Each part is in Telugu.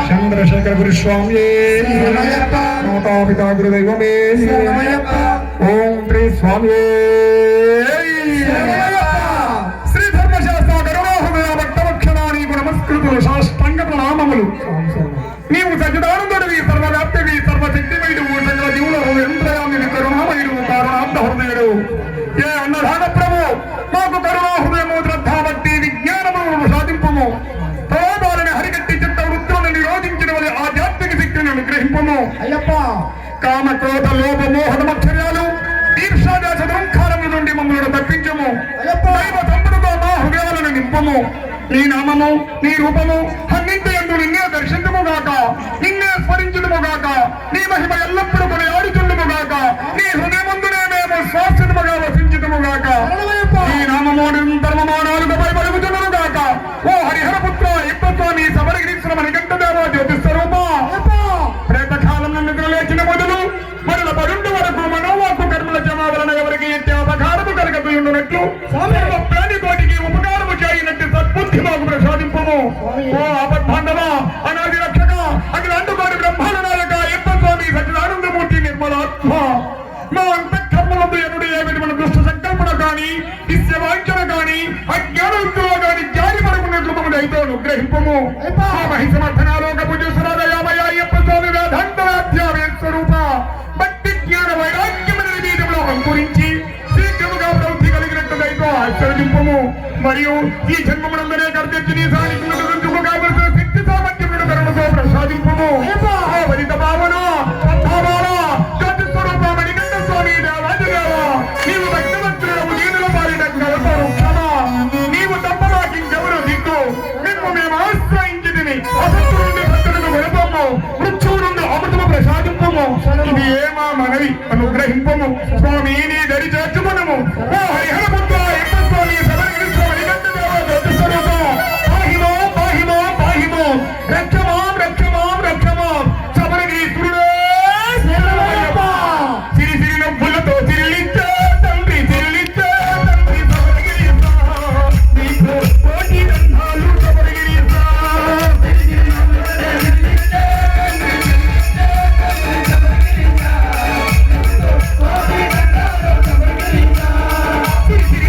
చంద్రశేఖర గురుస్వామి మాతాపితా గురుదైవమే ఓం శ్రీ స్వామి శ్రీ ధర్మశాస్త్ర గరుడాహృదయ భక్తవక్షణాన్ని నమస్కృతులు సాష్టాంగ ప్రణామములు. నీవు సచిదానందుడివి, సర్వవ్యాప్తివి, సర్వశక్తిమయుడు, సకల జీవుల యంత్రయామిని కరుణామయుడు, కారణార్థ హృదయుడు. ఏ అన్నదాన ప్రభు మాకు కరుణాహృదయము, శ్రద్ధాభక్తి, విజ్ఞానములను సాధింపము. తోదాలని హరిగట్టి చిత్త వృత్తులను నిరోధించిన వల్ల ఆధ్యాత్మిక శక్తిని అనుగ్రహింపము. కామ క్రోధ లోభ మోహన మత్సర్యాలు ఈర్షాదేశ దుఃఖారముల నుండి మమ్మల్ని తప్పించము. దైవ సంపదతో మా హృదయాలను నింపము. నీ నామము, నీ రూపము అన్నింటి యందు నిన్నే దర్శించముగాక, నిన్నే స్మరించుదుముగాక, నీ మహిమ ఎల్లప్పుడూ కొనియాడుచుండుముగాక, నీ హృదయమందునే మేము శాశ్వతముగా వసించుదుముగాక. నీ నామము నిరంతరము నాలుగుపై పలుకుచుండుముగాక. ఓ హరిహర పుత్ర ఇప్పస్వామి శబరిగిరీశ్వర మణికంఠ దేవ జ్యోతిస్వరూప, ప్రేతకాలం నిద్రలేచిన మొదలు మరల పరుండు వరకు మనోవాక్కు కర్మల జమా వలన ఎవరికి ఎట్టి అపకారము కలగతుండునట్లు ప్రాణి కోటికి ఉపకారము చేయనట్టు సద్బుద్ధి మాకు ప్రసాదింపము. ఓ ఆపద్బాంధవ, అనాది రక్షక, అఖిల అంటుకోని బ్రహ్మాండ నాయక ఇప్పస్వామి సచ్చిదానందమూర్తి నిర్మలాత్మ, మా అంతఃకర్మలందు ఎనుడు ఏ విధమైన దుష్ట సంకల్పన కాని, నిత్యవాంఛన కాని, అజ్ఞానవృత్తులో కాని జారి పడుకున్నట్లు మమ్మల్ని అయితే అనుగ్రహింపము. ఆ మహిసమర్థనాలోక పూజేశ్వరాదయామయ అయ్యప్ప స్వామి వేదాంతరాధ్యాయ స్వరూప భక్తి జ్ఞాన వైరాగ్యమైన బీజంలో అంకురించి శీఘ్రముగా ప్రవృత్తి కలిగినట్టుదైతే ఆశ్చర్యింపము. మరియు ఈ జన్మమునందరే కర్తెచ్చి నీ సానికి కావలసిన శక్తి సామర్థ్యములను కరుణతో ప్రసాదింపము. వనిత భావన పద్మావాల జ్యోతిస్వరూప మణికంఠ స్వామి దేవాదిదేవ, నీవు భక్తవంతులను నీళ్ళ పాలిన కల్పవృక్షమ, నీవు తప్ప మాకింకెవరు దిక్కు. మేము మేము ఆశ్రయించితిమి. అసత్తు నుండి భక్తులకు వెలుపము, మృత్యువు నుండి అమృతము ప్రసాదింపము. ఇది ఏమా మనవి అనుగ్రహింపము. స్వామి నీ దరి చేర్చుకునము. ఓ హరిహర పుత్ర ఇప్పస్వామి శబరిగిరీశ్వర మణికంఠ దేవ జ్యోతిస్వరూప, పాహిమో పాహిమో పాహిమో, రక్షమాం రక్షమాం రక్షమాం. శబరిగిరీశ్వరుడే సిరి సిరి నవ్వులతో సిరిలిచ్చే తండ్రి, సిరిలిచ్చే తండ్రి శబరిగిరీశ, నీకు కోటి దండాలు శబరిగిరీశ. సిరి సిరి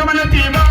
దుర్గమయ జీవ